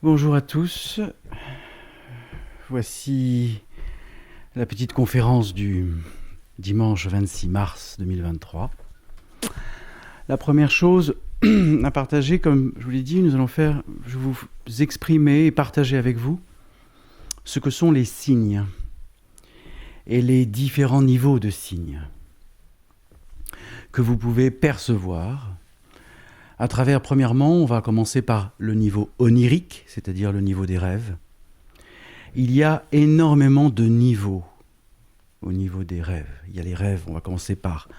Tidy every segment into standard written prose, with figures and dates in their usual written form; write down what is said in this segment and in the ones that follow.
Bonjour à tous. Voici la petite conférence du dimanche 26 mars 2023. La première chose à partager, comme je vous l'ai dit, je vais vous exprimer et partager avec vous ce que sont les signes et les différents niveaux de signes que vous pouvez percevoir. À travers, premièrement, on va commencer par le niveau onirique, c'est-à-dire le niveau des rêves. Il y a énormément de niveaux au niveau des rêves. Il y a les rêves, on va commencer par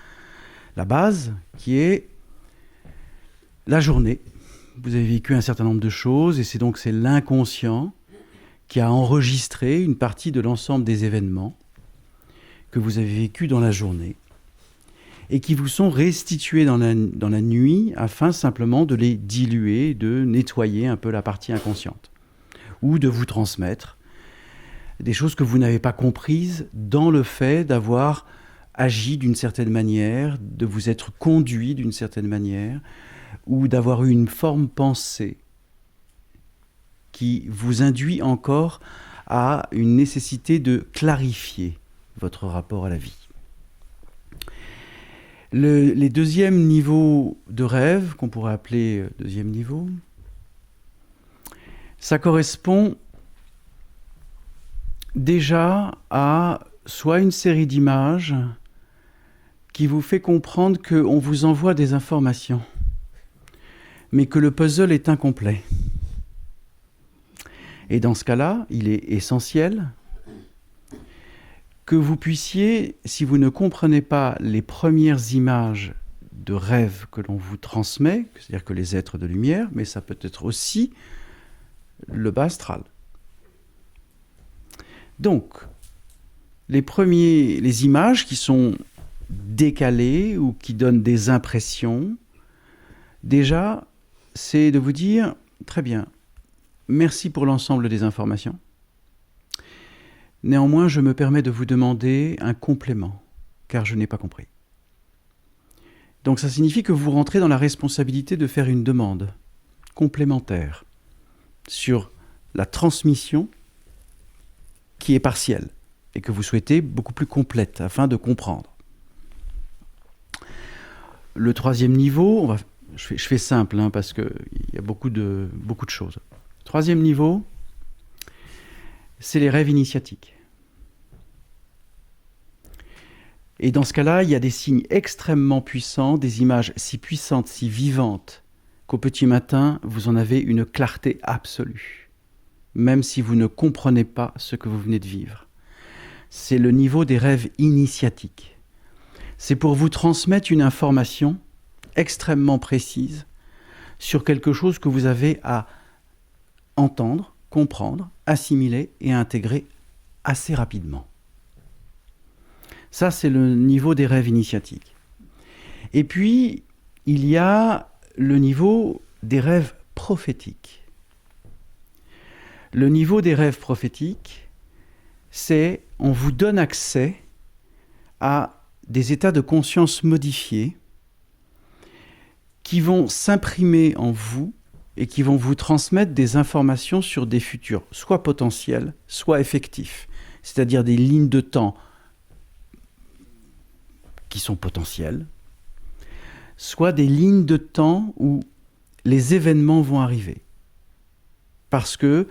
la base, qui est la journée. Vous avez vécu un certain nombre de choses, et c'est l'inconscient qui a enregistré une partie de l'ensemble des événements que vous avez vécus dans la journée, et qui vous sont restitués dans la nuit afin simplement de les diluer, de nettoyer un peu la partie inconsciente, ou de vous transmettre des choses que vous n'avez pas comprises dans le fait d'avoir agi d'une certaine manière, de vous être conduit d'une certaine manière, ou d'avoir eu une forme pensée qui vous induit encore à une nécessité de clarifier votre rapport à la vie. Les deuxièmes niveaux de rêve, qu'on pourrait appeler deuxième niveau, ça correspond déjà à soit une série d'images qui vous fait comprendre qu'on vous envoie des informations, mais que le puzzle est incomplet. Et dans ce cas-là, il est essentiel que vous puissiez, si vous ne comprenez pas les premières images de rêve que l'on vous transmet, c'est-à-dire que les êtres de lumière, mais ça peut être aussi le bas astral. Donc, les images qui sont décalées ou qui donnent des impressions, déjà, c'est de vous dire, très bien, merci pour l'ensemble des informations. Néanmoins, je me permets de vous demander un complément, car je n'ai pas compris. Donc ça signifie que vous rentrez dans la responsabilité de faire une demande complémentaire sur la transmission qui est partielle et que vous souhaitez beaucoup plus complète afin de comprendre. Le troisième niveau, je fais simple parce qu'il y a beaucoup de choses. Le troisième niveau, c'est les rêves initiatiques. Et dans ce cas-là, il y a des signes extrêmement puissants, des images si puissantes, si vivantes, qu'au petit matin, vous en avez une clarté absolue, même si vous ne comprenez pas ce que vous venez de vivre. C'est le niveau des rêves initiatiques. C'est pour vous transmettre une information extrêmement précise sur quelque chose que vous avez à entendre, comprendre, assimiler et intégrer assez rapidement. Ça, c'est le niveau des rêves initiatiques. Et puis, il y a le niveau des rêves prophétiques. Le niveau des rêves prophétiques, c'est on vous donne accès à des états de conscience modifiés qui vont s'imprimer en vous et qui vont vous transmettre des informations sur des futurs, soit potentiels, soit effectifs, c'est-à-dire des lignes de temps qui sont potentielles, soit des lignes de temps où les événements vont arriver. Parce que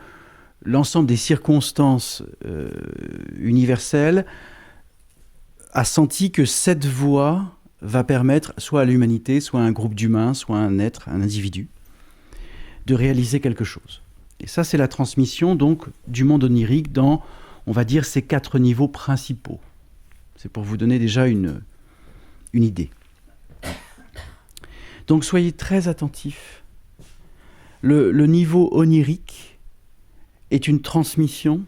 l'ensemble des circonstances universelles a senti que cette voie va permettre soit à l'humanité, soit à un groupe d'humains, soit à un être, un individu, de réaliser quelque chose. Et ça, c'est la transmission donc du monde onirique dans, on va dire, ces 4 niveaux principaux. C'est pour vous donner déjà une idée. Donc soyez très attentifs. Le niveau onirique est une transmission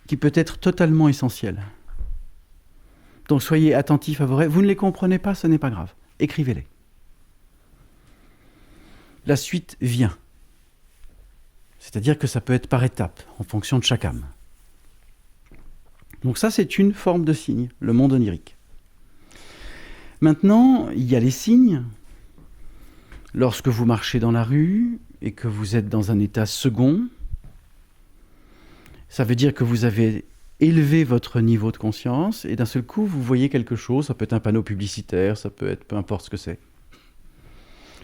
qui peut être totalement essentielle. Donc soyez attentifs à vos rêves. Vous ne les comprenez pas, ce n'est pas grave. Écrivez-les. La suite vient. C'est-à-dire que ça peut être par étapes, en fonction de chaque âme. Donc ça, c'est une forme de signe, le monde onirique. Maintenant, il y a les signes. Lorsque vous marchez dans la rue et que vous êtes dans un état second, ça veut dire que vous avez élevé votre niveau de conscience et d'un seul coup, vous voyez quelque chose, ça peut être un panneau publicitaire, ça peut être peu importe ce que c'est.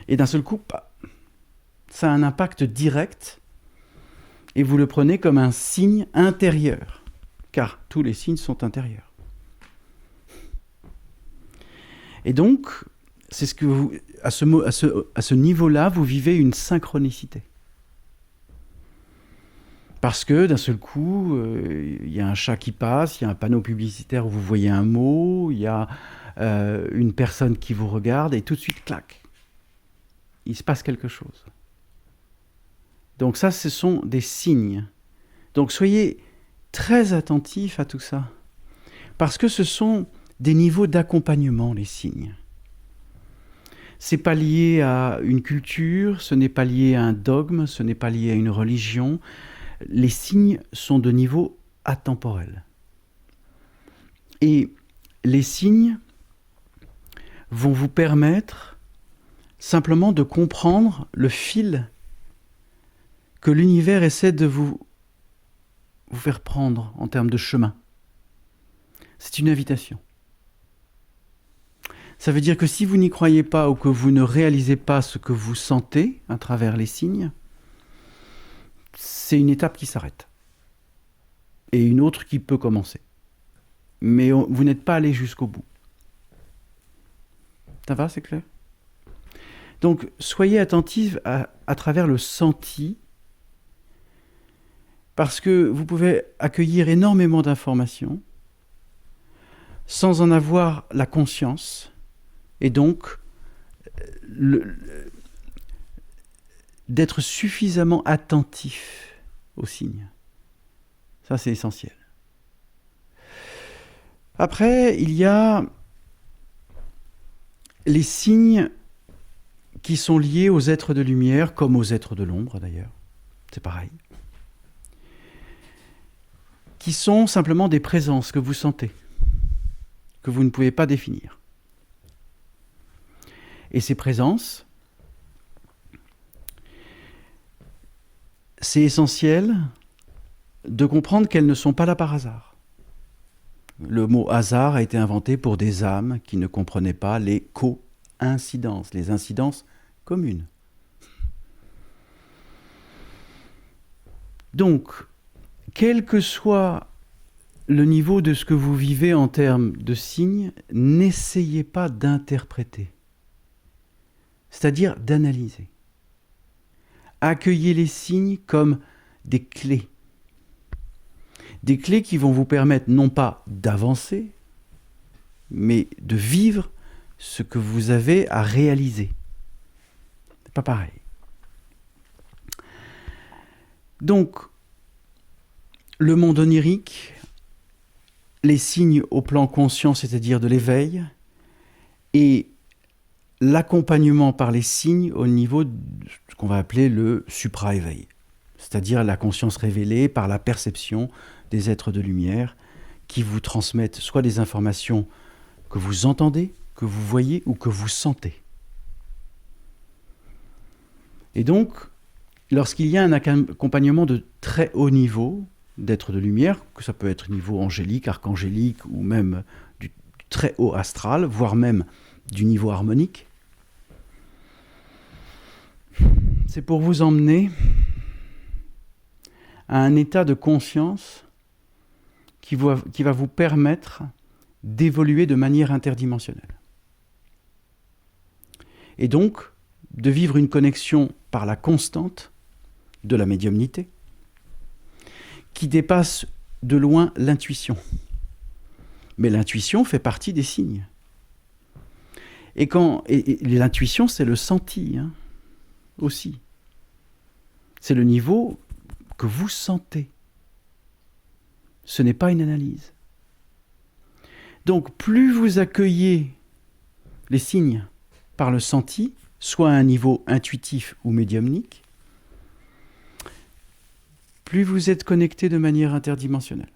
Et d'un seul coup, ça a un impact direct et vous le prenez comme un signe intérieur, car tous les signes sont intérieurs. Et donc, c'est ce que vous, à ce niveau-là, vous vivez une synchronicité. Parce que d'un seul coup, y a un chat qui passe, il y a un panneau publicitaire où vous voyez un mot, il y a une personne qui vous regarde et tout de suite, clac, il se passe quelque chose. Donc ça, ce sont des signes. Donc soyez très attentifs à tout ça. Parce que ce sont des niveaux d'accompagnement, les signes. Ce n'est pas lié à une culture, ce n'est pas lié à un dogme, ce n'est pas lié à une religion. Les signes sont de niveau atemporel. Et les signes vont vous permettre simplement de comprendre le fil que l'univers essaie de vous faire prendre en termes de chemin. C'est une invitation. Ça veut dire que si vous n'y croyez pas ou que vous ne réalisez pas ce que vous sentez à travers les signes, c'est une étape qui s'arrête. Et une autre qui peut commencer. Mais vous n'êtes pas allé jusqu'au bout. Ça va, c'est clair ? Donc, soyez attentifs à travers le senti, parce que vous pouvez accueillir énormément d'informations sans en avoir la conscience, et donc d'être suffisamment attentif aux signes. Ça, c'est essentiel. Après, il y a les signes qui sont liés aux êtres de lumière, comme aux êtres de l'ombre d'ailleurs. C'est pareil. Qui sont simplement des présences que vous sentez, que vous ne pouvez pas définir. Et ces présences, c'est essentiel de comprendre qu'elles ne sont pas là par hasard. Le mot hasard a été inventé pour des âmes qui ne comprenaient pas les coïncidences, les incidences communes. Donc, quel que soit le niveau de ce que vous vivez en termes de signes, n'essayez pas d'interpréter, c'est-à-dire d'analyser. Accueillez les signes comme des clés. Des clés qui vont vous permettre non pas d'avancer, mais de vivre ce que vous avez à réaliser. C'est pas pareil. Donc, le monde onirique, les signes au plan conscient, c'est-à-dire de l'éveil, et l'accompagnement par les signes au niveau de ce qu'on va appeler le supra-éveil, c'est-à-dire la conscience révélée par la perception des êtres de lumière qui vous transmettent soit des informations que vous entendez, que vous voyez ou que vous sentez. Et donc, lorsqu'il y a un accompagnement de très haut niveau d'êtres de lumière, que ça peut être niveau angélique, archangélique ou même du très haut astral, voire même du niveau harmonique, c'est pour vous emmener à un état de conscience qui va vous permettre d'évoluer de manière interdimensionnelle. Et donc, de vivre une connexion par la constante de la médiumnité qui dépasse de loin l'intuition. Mais l'intuition fait partie des signes. Et l'intuition, c'est le senti, aussi. C'est le niveau que vous sentez. Ce n'est pas une analyse. Donc, plus vous accueillez les signes par le senti, soit à un niveau intuitif ou médiumnique, plus vous êtes connecté de manière interdimensionnelle.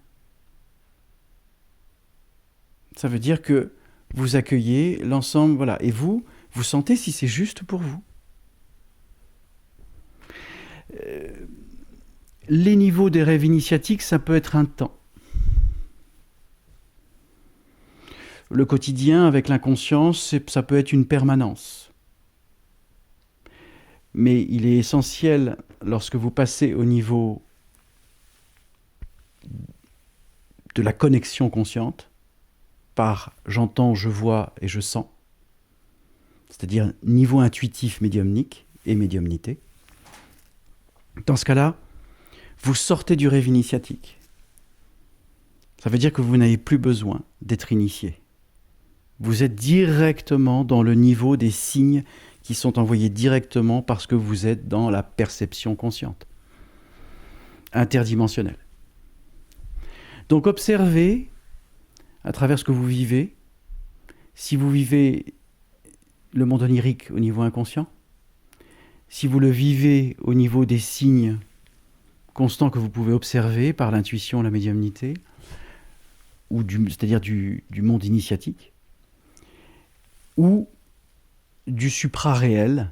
Ça veut dire que vous accueillez l'ensemble, voilà, et vous sentez si c'est juste pour vous. les niveaux des rêves initiatiques, ça peut être un temps. Le quotidien avec l'inconscience, ça peut être une permanence. Mais il est essentiel, lorsque vous passez au niveau de la connexion consciente, par j'entends, je vois et je sens, c'est-à-dire niveau intuitif médiumnique et médiumnité. Dans ce cas-là, vous sortez du rêve initiatique. Ça veut dire que vous n'avez plus besoin d'être initié. Vous êtes directement dans le niveau des signes qui sont envoyés directement parce que vous êtes dans la perception consciente, interdimensionnelle. Donc observez, à travers ce que vous vivez, si vous vivez le monde onirique au niveau inconscient, si vous le vivez au niveau des signes constants que vous pouvez observer par l'intuition, la médiumnité, c'est-à-dire du monde initiatique, ou du supra-réel,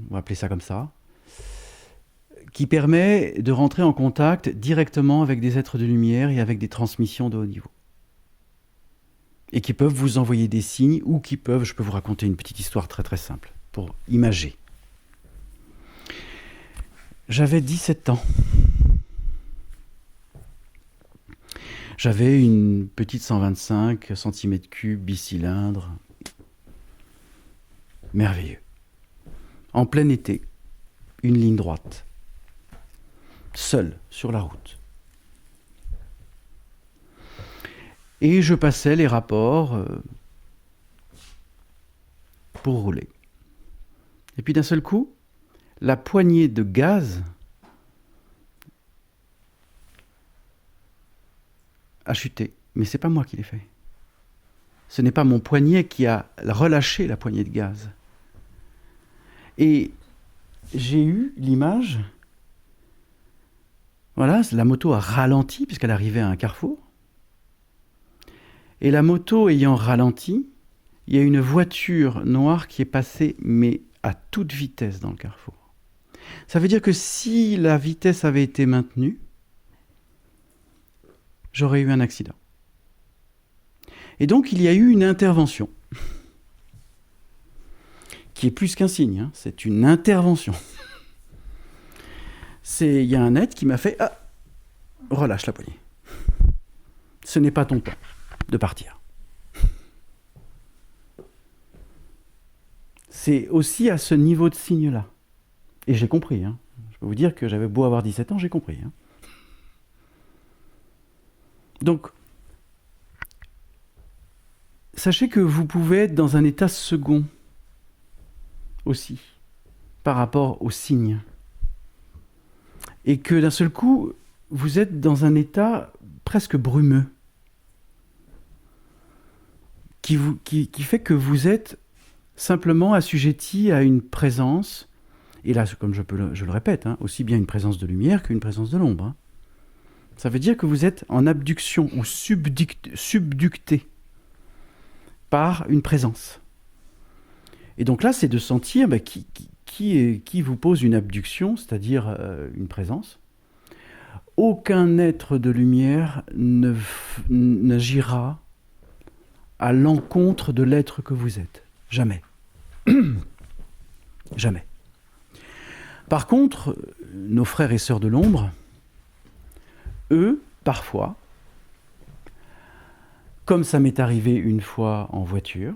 on va appeler ça comme ça, qui permet de rentrer en contact directement avec des êtres de lumière et avec des transmissions de haut niveau. Et qui peuvent vous envoyer des signes, ou qui peuvent, je peux vous raconter une petite histoire très très simple, pour imager. J'avais 17 ans. J'avais une petite 125 cm3 bicylindre. Merveilleux. En plein été, une ligne droite. Seul sur la route. Et je passais les rapports pour rouler. Et puis d'un seul coup, la poignée de gaz a chuté. Mais c'est pas moi qui l'ai fait. Ce n'est pas mon poignet qui a relâché la poignée de gaz. Et j'ai eu l'image, voilà, la moto a ralenti puisqu'elle arrivait à un carrefour. Et la moto ayant ralenti, il y a une voiture noire qui est passée, mais à toute vitesse dans le carrefour. Ça veut dire que si la vitesse avait été maintenue, j'aurais eu un accident. Et donc il y a eu une intervention, qui est plus qu'un signe, hein, c'est une intervention. Il y a un être qui m'a fait « Ah, relâche la poignée. Ce n'est pas ton temps de partir. » C'est aussi à ce niveau de signe-là. Et j'ai compris. Hein. Je peux vous dire que j'avais beau avoir 17 ans, j'ai compris. Hein. Donc, sachez que vous pouvez être dans un état second aussi, par rapport aux signes. Et que d'un seul coup, vous êtes dans un état presque brumeux, qui fait que vous êtes simplement assujetti à une présence, et là, comme je le répète, hein, aussi bien une présence de lumière qu'une présence de l'ombre. Hein. Ça veut dire que vous êtes en abduction ou subducté par une présence. Et donc là, c'est de sentir qui vous pose une abduction, c'est-à-dire une présence. Aucun être de lumière n'agira à l'encontre de l'être que vous êtes. Jamais. Jamais. Par contre, nos frères et sœurs de l'ombre, eux, parfois, comme ça m'est arrivé une fois en voiture,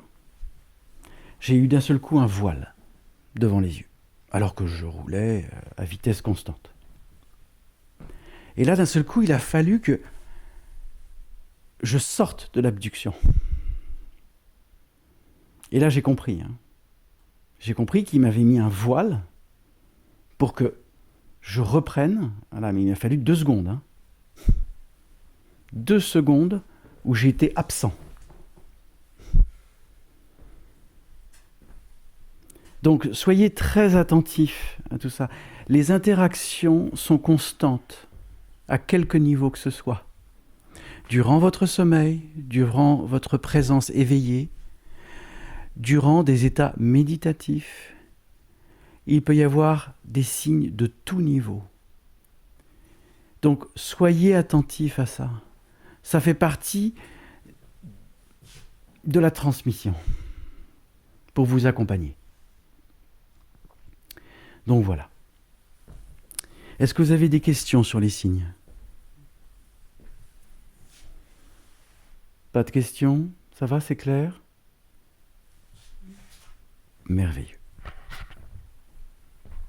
j'ai eu d'un seul coup un voile devant les yeux, alors que je roulais à vitesse constante. Et là, d'un seul coup, il a fallu que je sorte de l'abduction. Et là, j'ai compris. Hein. J'ai compris qu'il m'avait mis un voile pour que je reprenne. Voilà, mais il m'a fallu 2 secondes. Hein. 2 secondes où j'ai été absent. Donc, soyez très attentifs à tout ça. Les interactions sont constantes, à quelque niveau que ce soit. Durant votre sommeil, durant votre présence éveillée, durant des états méditatifs, il peut y avoir des signes de tout niveau. Donc, soyez attentifs à ça. Ça fait partie de la transmission pour vous accompagner. Donc voilà. Est-ce que vous avez des questions sur les signes? Pas de questions? Ça va, c'est clair? Merveilleux.